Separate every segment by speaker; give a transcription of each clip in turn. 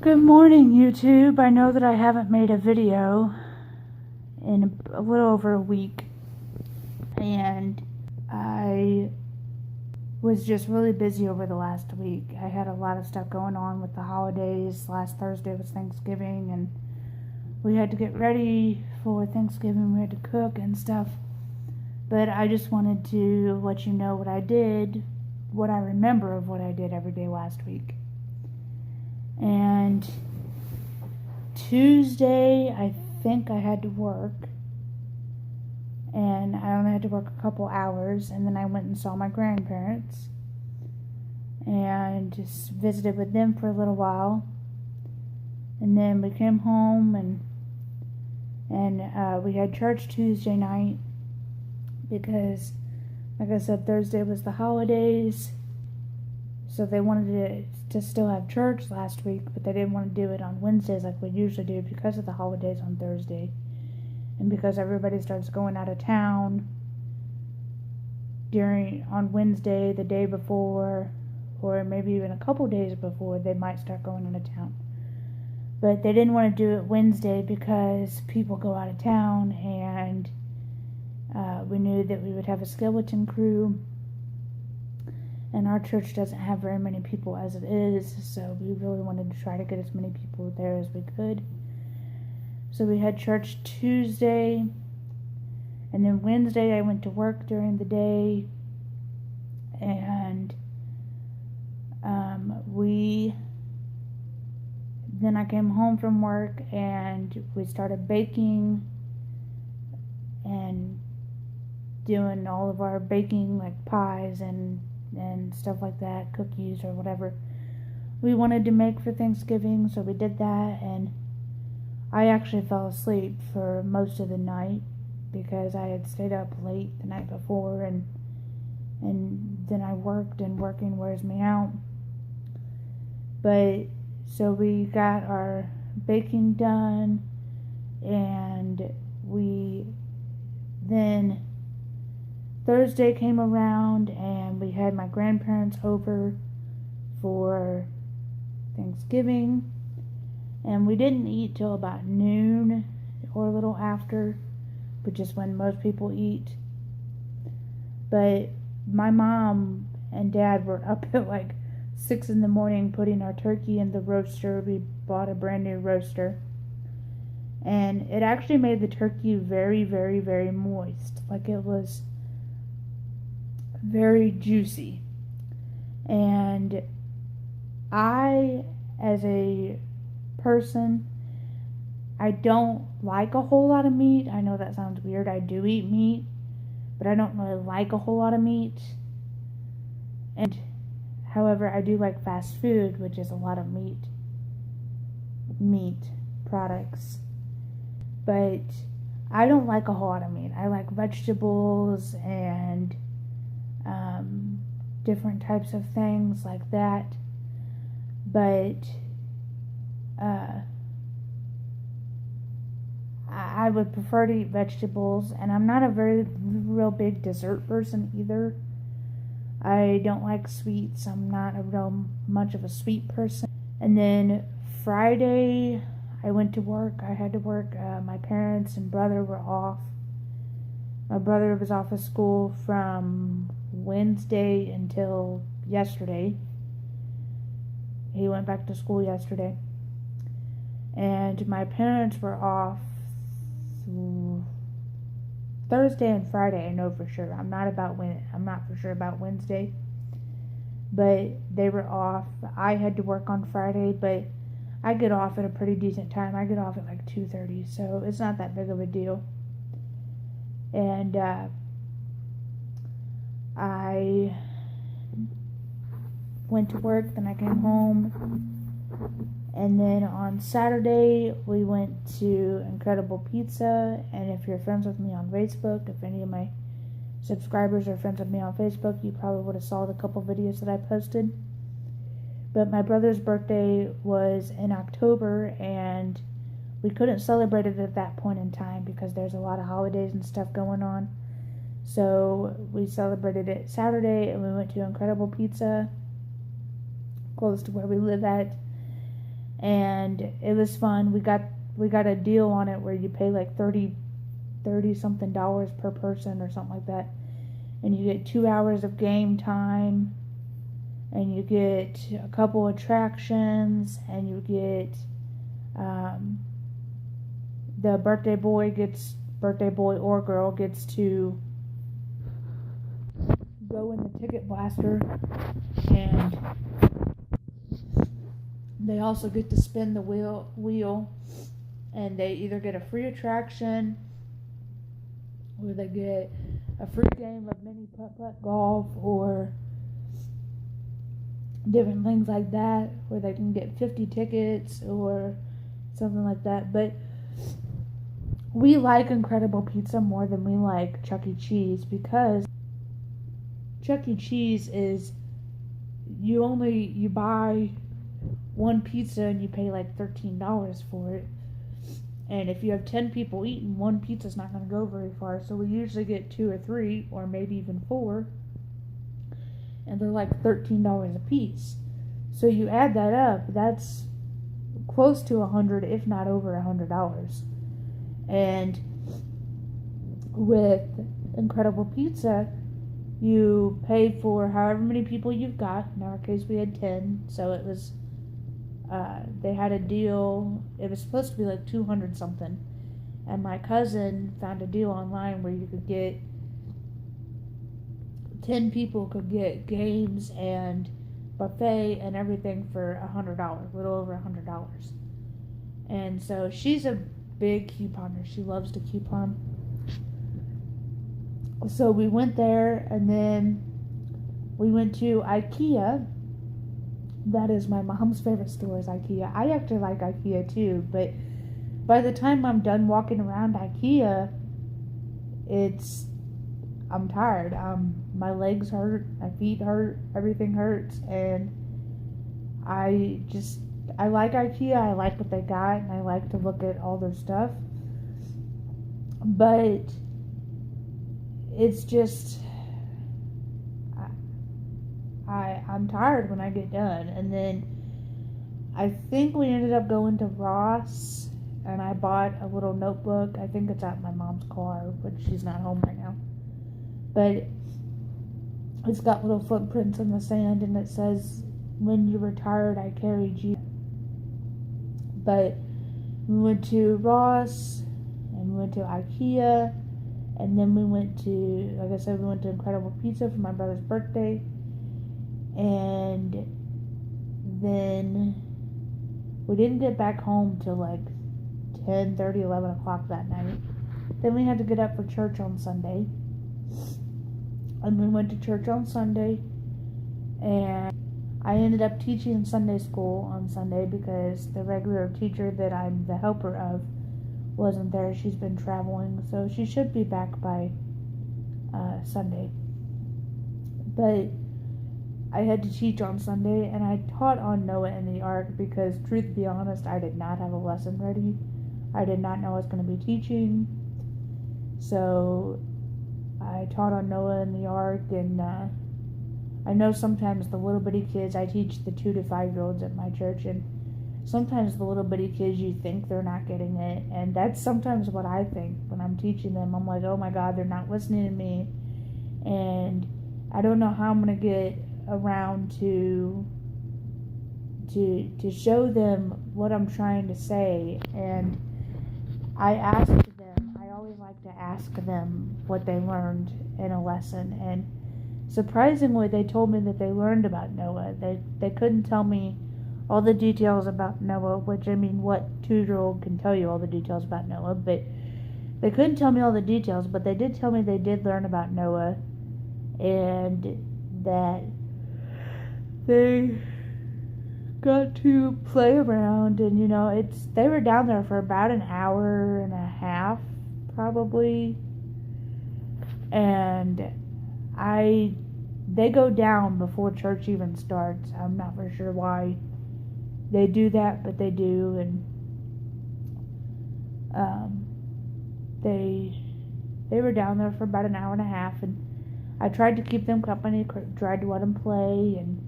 Speaker 1: Good morning, YouTube. I know that I haven't made a video in a little over a week, and I was just really busy over the last week. I had a lot of stuff going on with the holidays. Last Thursday was Thanksgiving, and we had to get ready for Thanksgiving. We had to cook and stuff. But I just wanted to let you know what I did, what I remember of what I did every day last week. And Tuesday, I think I had to work, and I only had to work a couple hours, and then I went and saw my grandparents and just visited with them for a little while, and then we came home and we had church Tuesday night because, like I said, Thursday was the holidays. So they wanted to still have church last week, but they didn't want to do it on Wednesdays like we usually do because of the holidays on Thursday. And because everybody starts going out of town on Wednesday, the day before, or maybe even a couple days before, they might start going out of town. But they didn't want to do it Wednesday because people go out of town, and we knew that we would have a skeleton crew. And our church doesn't have very many people as it is, so we really wanted to try to get as many people there as we could. So we had church Tuesday, and then Wednesday I went to work during the day, and then I came home from work, and we started baking and doing all of our baking, like pies and stuff like that, cookies or whatever we wanted to make for Thanksgiving. So we did that, and I actually fell asleep for most of the night because I had stayed up late the night before, and then I worked, and working wears me out. But so we got our baking done, and then Thursday came around, and we had my grandparents over for Thanksgiving, and we didn't eat till about noon or a little after, which is when most people eat. But my mom and dad were up at like 6 in the morning putting our turkey in the roaster. We bought a brand new roaster, and it actually made the turkey very, very, very moist. Like, it was very juicy. And I, as a person, I don't like a whole lot of meat. I know that sounds weird. I do eat meat, but I don't really like a whole lot of meat. And however, I do like fast food, which is a lot of meat products. But I don't like a whole lot of meat. I like vegetables and different types of things like that. But I would prefer to eat vegetables, and I'm not a real big dessert person either. I don't like sweets. I'm not a real much of a sweet person. And then Friday, I went to work. I had to work. My parents and brother were off. My brother was off of school from Wednesday until yesterday. He went back to school yesterday. And my parents were off Thursday and Friday, I know for sure. I'm not for sure about Wednesday. But they were off. I had to work on Friday, but I get off at a pretty decent time. I get off at like 2:30, so it's not that big of a deal. And I went to work, then I came home, and then on Saturday we went to Incredible Pizza. And if you're friends with me on Facebook, if any of my subscribers are friends with me on Facebook, you probably would have saw the couple videos that I posted. But my brother's birthday was in October, and we couldn't celebrate it at that point in time because there's a lot of holidays and stuff going on. So we celebrated it Saturday, and we went to Incredible Pizza, close to where we live at. and it was fun. We got a deal on it where you pay like 30 something dollars per person or something like that, and you get 2 hours of game time, and you get a couple attractions, and you get the birthday boy or girl gets to go in the ticket blaster, and they also get to spin the wheel, and they either get a free attraction or they get a free game of mini putt-putt golf or different things like that, where they can get 50 tickets or something like that. But we like Incredible Pizza more than we like Chuck E. Cheese, because Chuck E. Cheese is you buy one pizza and you pay like $13 for it. And if you have 10 people eating, one pizza's not going to go very far. So we usually get 2 or 3 or maybe even 4. And they're like $13 a piece. So you add that up, that's close to $100, if not over $100. And with Incredible Pizza, you pay for however many people you've got. In our case, we had 10, so it was they had a deal. It was supposed to be like 200 something, and my cousin found a deal online where you could get 10 people could get games and buffet and everything for $100, a little over $100. And so she's a big couponer. She loves to coupon. So we went there, and then we went to IKEA. That is my mom's favorite store, is IKEA. I actually like IKEA too, but by the time I'm done walking around IKEA, I'm tired. My legs hurt, my feet hurt, everything hurts, and I like IKEA. I like what they got, and I like to look at all their stuff. But it's just, I'm tired when I get done. And then I think we ended up going to Ross, and I bought a little notebook. I think it's at my mom's car, but she's not home right now. But it's got little footprints in the sand, and it says, "When you were tired, I carried you." But we went to Ross, and we went to IKEA, and then we went to, like I said, we went to Incredible Pizza for my brother's birthday. And then we didn't get back home till like 10:30, 11 o'clock that night. Then we had to get up for church on Sunday. And we went to church on Sunday. And I ended up teaching Sunday school on Sunday because the regular teacher that I'm the helper of wasn't there. She's been traveling, so she should be back by Sunday. But I had to teach on Sunday, and I taught on Noah and the Ark because, truth be honest, I did not have a lesson ready. I did not know I was going to be teaching. So I taught on Noah and the Ark, and I know sometimes the little bitty kids, I teach the 2 to 5-year-olds at my church, and sometimes the little bitty kids, you think they're not getting it, and that's sometimes what I think when I'm teaching them. I'm like, oh my God, they're not listening to me, and I don't know how I'm going to get around to show them what I'm trying to say. And I always like to ask them what they learned in a lesson, and surprisingly they told me that they learned about Noah. They couldn't tell me all the details about Noah, which, I mean, what 2-year-old can tell you all the details about Noah? But they couldn't tell me all the details, but they did tell me they did learn about Noah, and that they got to play around. And they were down there for about an hour and a half probably, and they go down before church even starts. I'm not for sure why they do that, but they do. And they were down there for about an hour and a half, and I tried to keep them company, tried to let them play and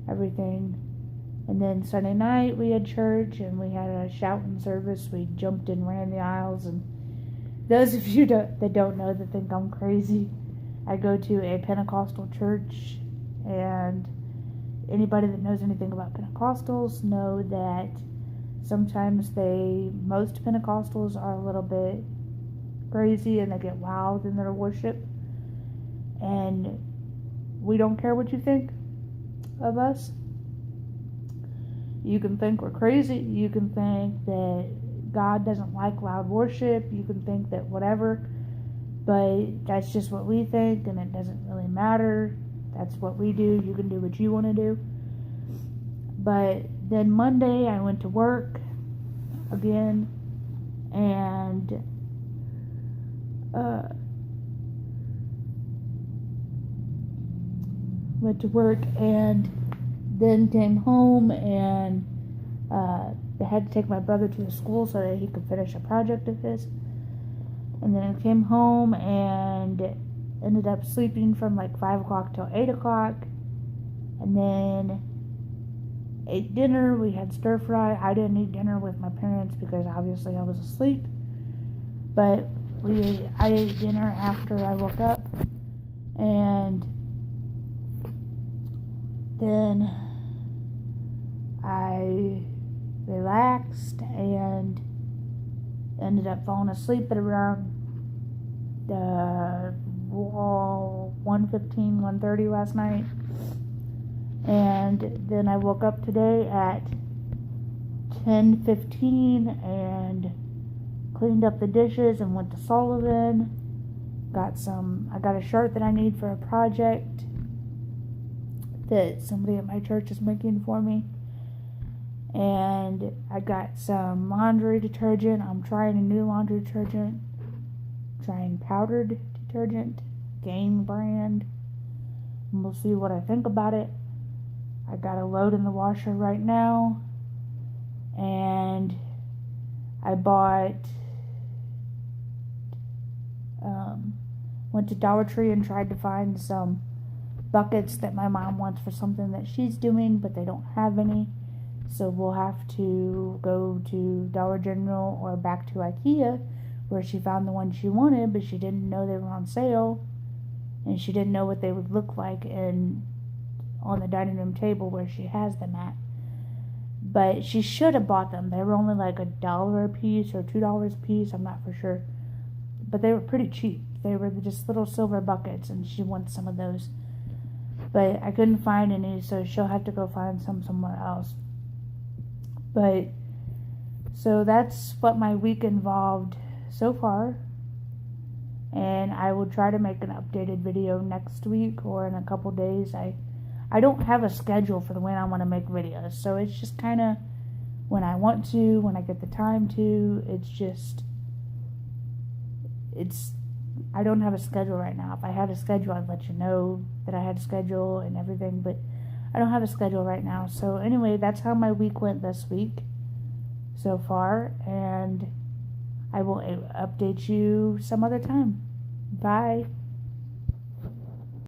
Speaker 1: everything. And then Sunday night we had church and we had a shouting service. We jumped and ran the aisles. And those of you that don't know, that think I'm crazy, I go to a Pentecostal church, and anybody that knows anything about Pentecostals know that sometimes most Pentecostals are a little bit crazy and they get wild in their worship. And we don't care what you think of us. You can think we're crazy. You can think that God doesn't like loud worship. You can think that whatever. But that's just what we think, and it doesn't really matter. That's what we do. You can do what you want to do. But then Monday I went to work again, and went to work and then came home, and I had to take my brother to the school so that he could finish a project of his. And then I came home and ended up sleeping from like 5 o'clock till 8 o'clock. And then ate dinner. We had stir fry. I didn't eat dinner with my parents because obviously I was asleep. But I ate dinner after I woke up. And then I relaxed and ended up falling asleep at around 1:15, 1:30 last night. And then I woke up today at 10:15 and cleaned up the dishes and went to Sullivan. I got a shirt that I need for a project that somebody at my church is making for me. And I got some laundry detergent. I'm trying a new laundry detergent. Trying powdered detergent, Gain brand. And we'll see what I think about it. I got a load in the washer right now. And I went to Dollar Tree and tried to find some buckets that my mom wants for something that she's doing, but they don't have any. So we'll have to go to Dollar General or back to IKEA, where she found the one she wanted, but she didn't know they were on sale, and she didn't know what they would look like on the dining room table where she has them at. But she should have bought them. They were only like $1 a piece or $2 a piece, I'm not for sure. But they were pretty cheap. They were just little silver buckets, and she wants some of those. But I couldn't find any, so she'll have to go find some somewhere else. But, so that's what my week involved so far. And I will try to make an updated video next week or in a couple days. I don't have a schedule for when I want to make videos. So it's just kind of when I want to, when I get the time to. I don't have a schedule right now. If I had a schedule, I'd let you know that I had a schedule and everything. But I don't have a schedule right now. So anyway, that's how my week went this week so far. And I will update you some other time. Bye.